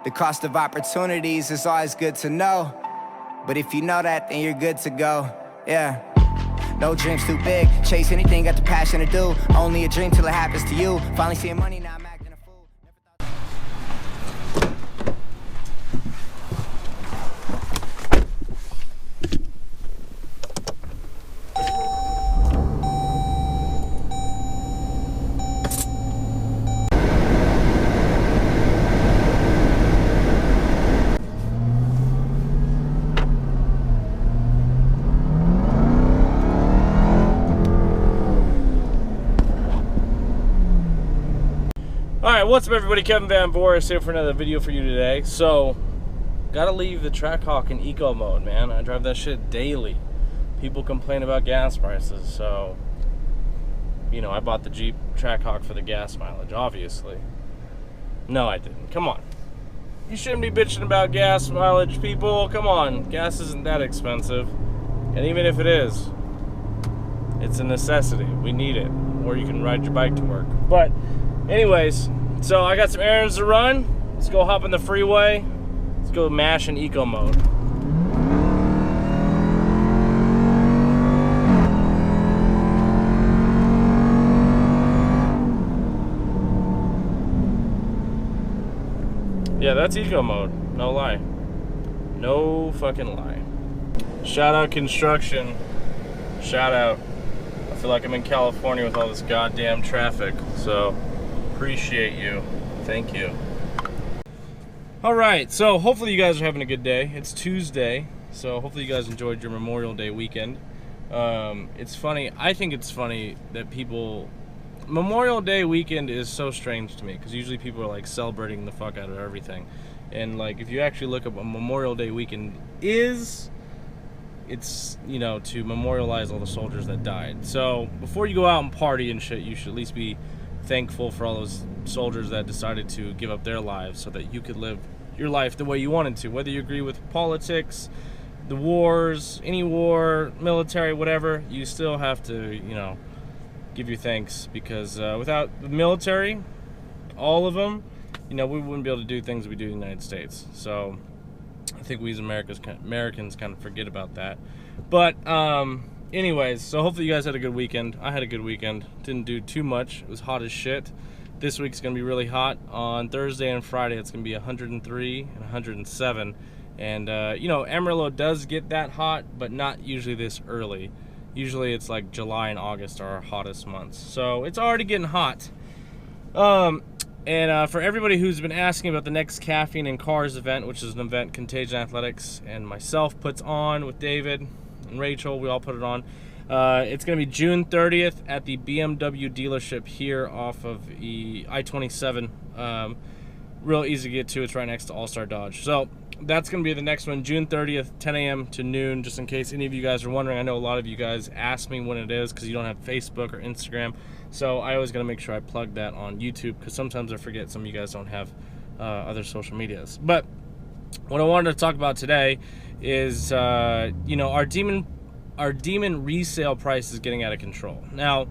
The cost of opportunities is always good to know. But if you know that, then you're good to go. Yeah. No dream's too big. Chase anything, got the passion to do. Only a dream till it happens to you. Finally seeing money, now I'm acting a fool. Alright, what's up everybody? Kevin Van Voris here for another video for you today. So, gotta leave the Trackhawk in eco mode, man. I drive that shit daily. People complain about gas prices, so, you know, I bought the Jeep Trackhawk for the gas mileage, obviously. No, I didn't. Come on. You shouldn't be bitching about gas mileage, people. Come on. Gas isn't that expensive. And even if it is, it's a necessity. We need it. Or you can ride your bike to work. But, anyways, so I got some errands to run. Let's go hop on the freeway. Let's go mash in eco mode. Yeah, that's eco mode. No lie. No fucking lie. Shout out construction. Shout out. I feel like I'm in California with all this goddamn traffic, so appreciate you. Thank you. Alright, so hopefully you guys are having a good day. It's Tuesday, so hopefully you guys enjoyed your Memorial Day weekend. It's funny, I think it's funny that people... Memorial Day weekend is so strange to me, because usually people are like celebrating the fuck out of everything. And like, if you actually look up what Memorial Day weekend is, it's, you know, to memorialize all the soldiers that died. So before you go out and party and shit, you should at least be thankful for all those soldiers that decided to give up their lives so that you could live your life the way you wanted to. Whether you agree with politics, the wars, any war, military, whatever, you still have to, you know, give your thanks, because without the military, all of them, you know, we wouldn't be able to do things we do in the United States. So I think we as Americans kind of forget about that. But anyways, so hopefully you guys had a good weekend. I had a good weekend. Didn't do too much. It was hot as shit. This week's gonna be really hot. On Thursday and Friday, it's gonna be 103 and 107. And you know, Amarillo does get that hot, but not usually this early. Usually it's like July and August are our hottest months. So it's already getting hot. And for everybody who's been asking about the next Caffeine and Cars event, which is an event Contagion Athletics and myself puts on with David and Rachel, we all put it on. It's going to be June 30th at the BMW dealership here off of I-27. Real easy to get to. It's right next to All-Star Dodge. So that's going to be the next one, June 30th, 10 a.m. to noon, just in case any of you guys are wondering. I know a lot of you guys ask me when it is because you don't have Facebook or Instagram. So I always got to make sure I plug that on YouTube, because sometimes I forget some of you guys don't have other social medias. But what I wanted to talk about today is, you know, our demon resale price is getting out of control. Now,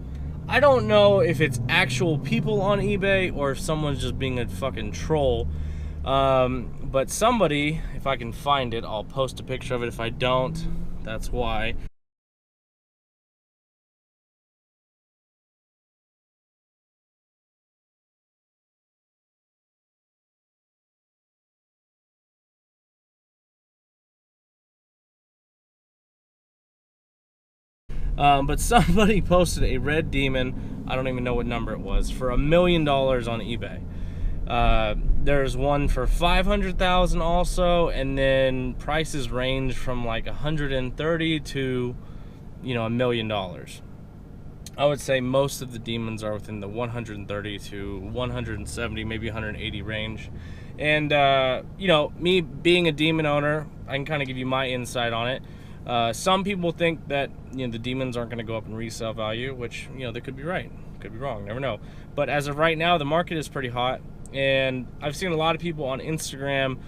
I don't know if it's actual people on eBay or if someone's just being a fucking troll. But somebody, if I can find it, I'll post a picture of it. If I don't, that's why. But somebody posted a red demon, I don't even know what number it was, for $1 million on eBay. There's one for $500,000 also, and then prices range from like $130,000 to, you know, $1 million. I would say most of the demons are within the $130,000 to $170,000, maybe $180,000 range. And you know, me being a demon owner, I can kind of give you my insight on it. Some people think that, you know, the demons aren't going to go up in resale value, which, you know, they could be right, could be wrong, never know. But as of right now, the market is pretty hot, and I've seen a lot of people on Instagram,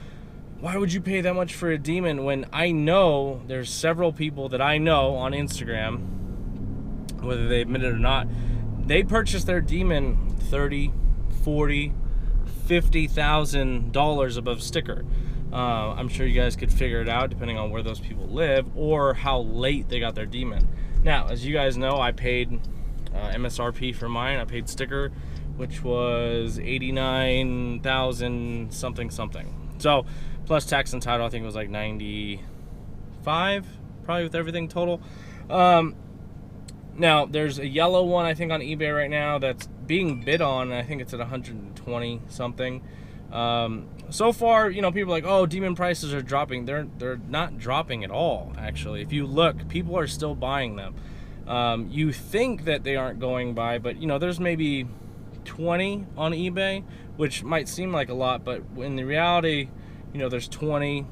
why would you pay that much for a demon, when I know there's several people that I know on Instagram, whether they admit it or not, they purchased their demon 30, 40, $50,000 above sticker. I'm sure you guys could figure it out depending on where those people live or how late they got their demon. Now, as you guys know, I paid MSRP for mine. I paid sticker, which was $89,000 something. So plus tax and title, I think it was like 95, probably with everything total. Now there's a yellow one I think on eBay right now that's being bid on, and I think it's at 120 something. So far, you know, people are like, oh, demon prices are dropping. They're not dropping at all, actually. If you look, people are still buying them. You think that they aren't going by, but you know, there's maybe 20 on eBay, which might seem like a lot, but in the reality, you know, there's 20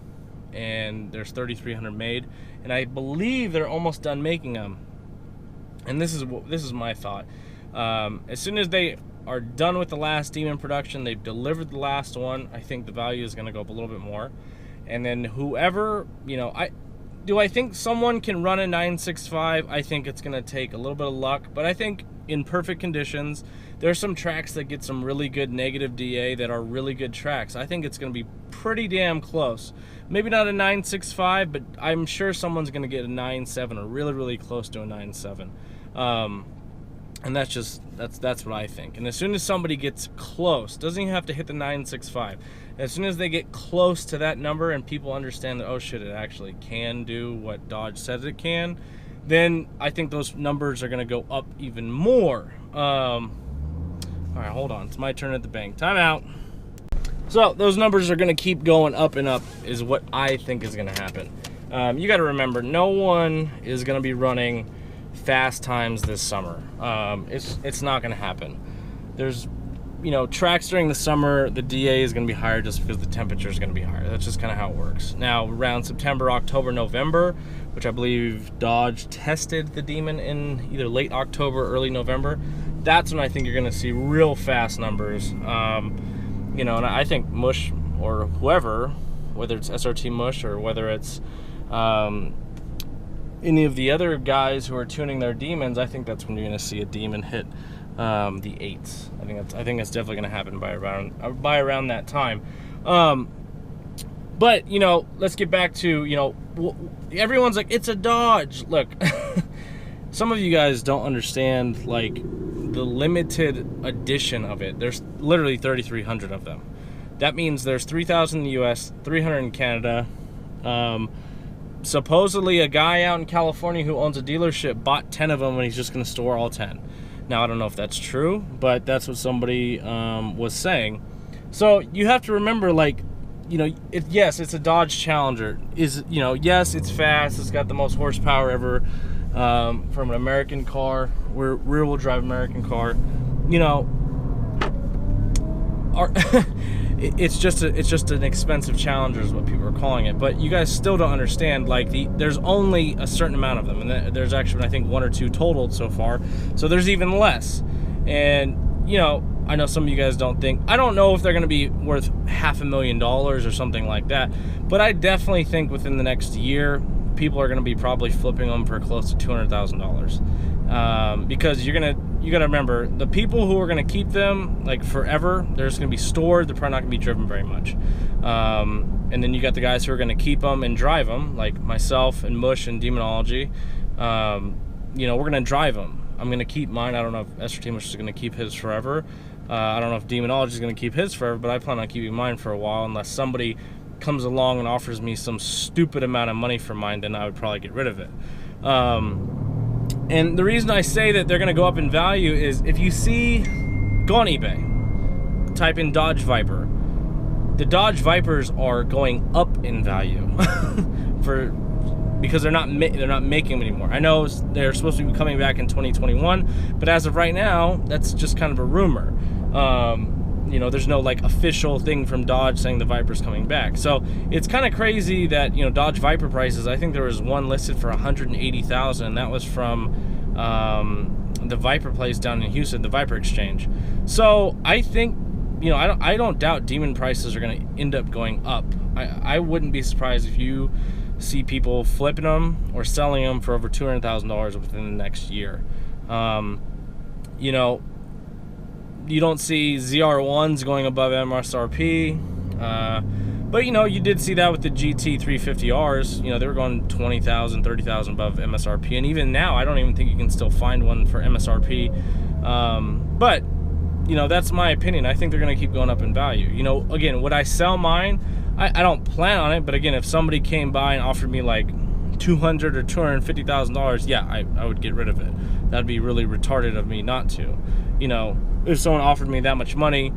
and there's 3,300 made, and I believe they're almost done making them. And this is my thought. As soon as they are done with the last demon production, they've delivered the last one, I think the value is going to go up a little bit more. And then whoever, you know, I think someone can run a 965. I think it's going to take a little bit of luck, but I think in perfect conditions, there's some tracks that get some really good negative DA that are really good tracks. I think it's going to be pretty damn close. Maybe not a 965, but I'm sure someone's going to get a 9.7 or really, really close to a 9.7. And that's what I think. And as soon as somebody gets close, doesn't even have to hit the 965. As soon as they get close to that number and people understand that, oh shit, it actually can do what Dodge says it can, then I think those numbers are going to go up even more. All right, hold on. It's my turn at the bank. Time out. So those numbers are going to keep going up and up is what I think is going to happen. You got to remember, no one is going to be running fast times this summer. It's not going to happen. There's, you know, tracks during the summer, the DA is going to be higher just because the temperature is going to be higher. That's just kind of how it works. Now, around September, October, November, which I believe Dodge tested the Demon in either late October, early November, that's when I think you're going to see real fast numbers. You know, and I think Mush or whoever, whether it's SRT Mush or whether it's any of the other guys who are tuning their demons, I think that's when you're going to see a demon hit the 8s. I think that's definitely going to happen by around that time. But you know, let's get back to, you know, everyone's like, it's a Dodge. Look, some of you guys don't understand like the limited edition of it. There's literally 3,300 of them. That means there's 3,000 in the US, 300 in Canada. Supposedly a guy out in California who owns a dealership bought 10 of them and he's just going to store all 10. Now, I don't know if that's true, but that's what somebody was saying. So you have to remember, like, you know, yes, it's a Dodge Challenger. You know, yes, it's fast. It's got the most horsepower ever from an American car, rear-wheel drive American car. You know, it's just an expensive Challenger is what people are calling it. But you guys still don't understand, like, there's only a certain amount of them, and there's actually, I think, 1 or 2 totaled so far. So there's even less. And you know, I know some of you guys don't think, I don't know if they're going to be worth $500,000 or something like that, but I definitely think within the next year people are going to be probably flipping them for close to $200,000. Because you got to remember, the people who are going to keep them like forever, they're just going to be stored, they're probably not going to be driven very much. And then you got the guys who are going to keep them and drive them, like myself and Mush and Demonology. You know, we're going to drive them. I'm going to keep mine. I don't know if SRT Mush is going to keep his forever. I don't know if Demonology is going to keep his forever, but I plan on keeping mine for a while unless somebody comes along and offers me some stupid amount of money for mine, then I would probably get rid of it. And the reason I say that they're going to go up in value is if you see, go on eBay, type in Dodge Viper. The Dodge Vipers are going up in value because they're not making them anymore. I know they're supposed to be coming back in 2021, but as of right now, that's just kind of a rumor. You know, there's no like official thing from Dodge saying the Viper's coming back. So it's kind of crazy that, you know, Dodge Viper prices, I think there was one listed for $180,000, and that was from the Viper place down in Houston, the Viper Exchange. So I think, you know, I don't doubt demon prices are going to end up going up. I wouldn't be surprised if you see people flipping them or selling them for over $200,000 within the next year. You know, You don't see ZR1s going above MSRP. But, you know, you did see that with the GT 350Rs. You know, they were going 20,000, 30,000 above MSRP. And even now, I don't even think you can still find one for MSRP. But, you know, that's my opinion. I think they're going to keep going up in value. You know, again, would I sell mine? I don't plan on it. But, again, if somebody came by and offered me, like, $200,000 or $250,000, yeah, I would get rid of it. That'd be really retarded of me not to. You know, if someone offered me that much money,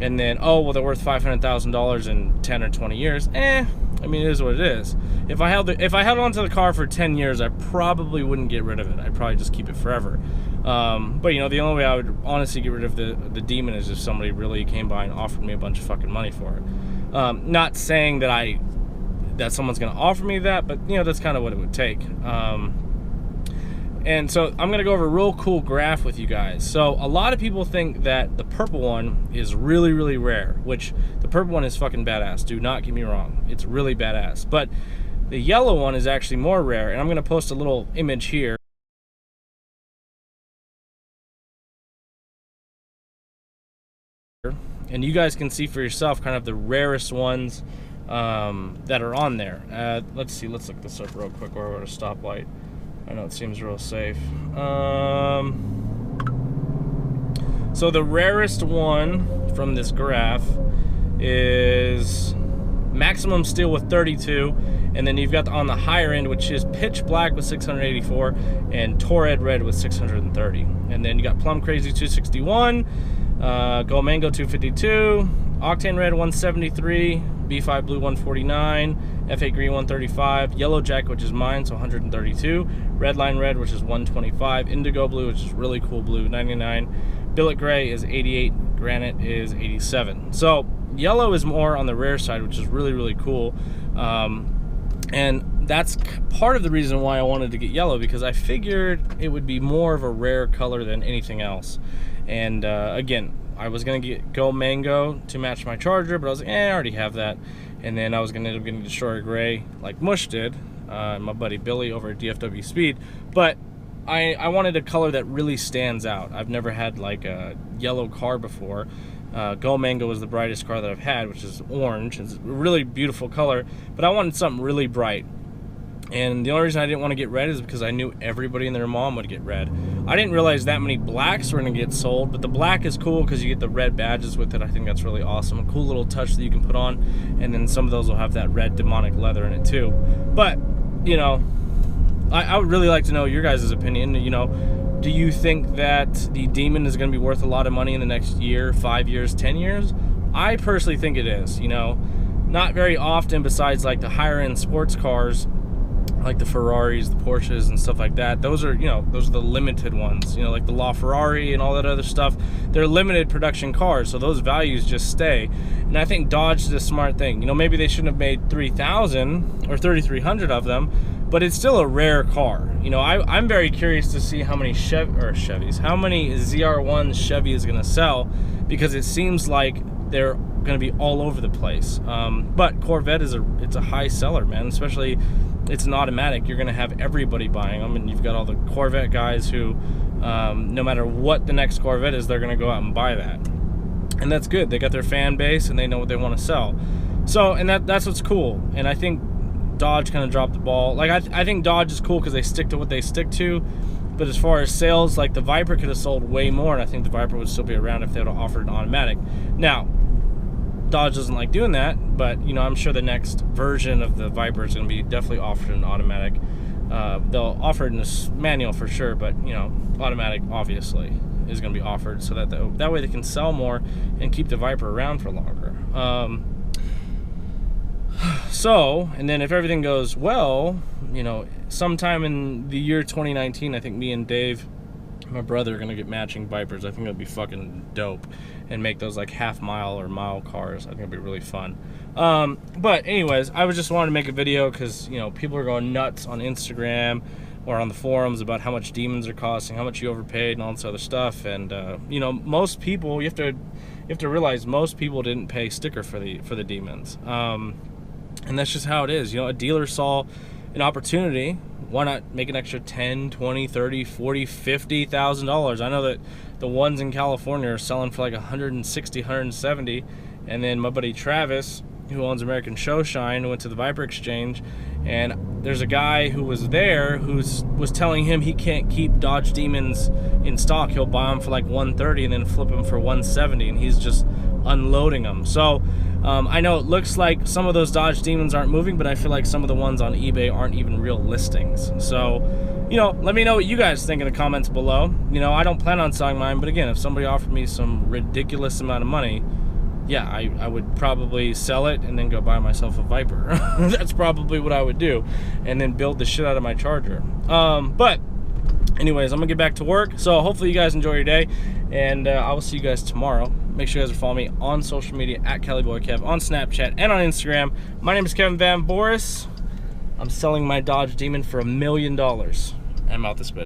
and then, oh, well, they're worth $500,000 in 10 or 20 years. I mean, it is what it is. If I held onto the car for 10 years, I probably wouldn't get rid of it. I'd probably just keep it forever. But, you know, the only way I would honestly get rid of the Demon is if somebody really came by and offered me a bunch of fucking money for it. Not saying that someone's going to offer me that, but, you know, that's kind of what it would take. And so I'm going to go over a real cool graph with you guys. So a lot of people think that the purple one is really, really rare, which the purple one is fucking badass. Do not get me wrong. It's really badass. But the yellow one is actually more rare. And I'm going to post a little image here. And you guys can see for yourself kind of the rarest ones that are on there. Let's see. Let's look this up real quick while we're at a stoplight. I know it seems real safe. So the rarest one from this graph is Maximum Steel with 32, and then you've got on the higher end, which is Pitch Black with 684, and Torrid Red with 630. And then you got Plum Crazy 261, Go Mango 252, Octane Red 173, B5 Blue 149, F8 Green 135, Yellow Jack, which is mine, so 132, Redline Red, which is 125, Indigo Blue, which is really cool blue, 99, Billet Gray is 88, Granite is 87. So yellow is more on the rare side, which is really, really cool. And that's part of the reason why I wanted to get yellow, because I figured it would be more of a rare color than anything else. And again, I was going to go Mango to match my Charger, but I was like, I already have that. And then I was going to end up getting Destroyer Gray like Mush did, my buddy Billy over at DFW Speed. But I wanted a color that really stands out. I've never had like a yellow car before. Go Mango was the brightest car that I've had, which is orange. It's a really beautiful color, but I wanted something really bright. And the only reason I didn't want to get red is because I knew everybody and their mom would get red. I didn't realize that many blacks were going to get sold, but the black is cool because you get the red badges with it. I think that's really awesome. A cool little touch that you can put on, and then some of those will have that red demonic leather in it too. But, you know, I would really like to know your guys' opinion. You know, do you think that the Demon is going to be worth a lot of money in the next year, 5 years, 10 years? I personally think it is. You know, not very often besides like the higher end sports cars, like the Ferraris, the Porsches, and stuff like that. Those are, you know, those are the limited ones. You know, like the LaFerrari and all that other stuff. They're limited production cars, so those values just stay. And I think Dodge did a smart thing. You know, maybe they shouldn't have made 3,000 or 3,300 of them, but it's still a rare car. You know, I'm very curious to see how many Chevys, how many ZR1s Chevy is going to sell, because it seems like they're going to be all over the place. But Corvette it's a high seller, man. Especially, it's an automatic. You're going to have everybody buying them, and you've got all the Corvette guys who, no matter what the next Corvette is, they're going to go out and buy that. And that's good. They got their fan base, and they know what they want to sell. So, and that's what's cool. And I think Dodge kind of dropped the ball. Like, I think Dodge is cool because they stick to what they stick to. But as far as sales, like the Viper could have sold way more, and I think the Viper would still be around if they would have offered an automatic. Now, Dodge doesn't like doing that, but, you know, I'm sure the next version of the Viper is going to be definitely offered an automatic. They'll offer it in a manual for sure, but, you know, automatic obviously is going to be offered, so that way they can sell more and keep the Viper around for longer. So, and then if everything goes well, you know, sometime in the year 2019, I think me and Dave, my brother, are going to get matching Vipers. I think it'll be fucking dope, and make those like half-mile or mile cars. I think it'll be really fun. But anyways, I was just wanting to make a video because, you know, people are going nuts on Instagram or on the forums about how much Demons are costing, how much you overpaid, and all this other stuff. And you know, most people, you have to realize most people didn't pay sticker for the Demons. And that's just how it is. You know, a dealer saw an opportunity. Why not make an extra $10, $20, $30, $40, $50,000? I know that the ones in California are selling for like 160, 170. And then my buddy Travis, who owns American Showshine, went to the Viper Exchange, and there's a guy who was there who was telling him he can't keep Dodge Demons in stock. He'll buy them for like 130 and then flip them for 170, and he's just unloading them. So I know it looks like some of those Dodge Demons aren't moving, but I feel like some of the ones on eBay aren't even real listings. So, you know, let me know what you guys think in the comments below. You know, I don't plan on selling mine, but again, if somebody offered me some ridiculous amount of money, yeah, I would probably sell it and then go buy myself a Viper. That's probably what I would do, and then build the shit out of my Charger. But anyways, I'm gonna get back to work. So hopefully you guys enjoy your day, and I will see you guys tomorrow. Make sure you guys are following me on social media at CaliBoyKev on Snapchat and on Instagram. My name is Kevin Van Voris. I'm selling my Dodge Demon for $1 million. I'm out this bit.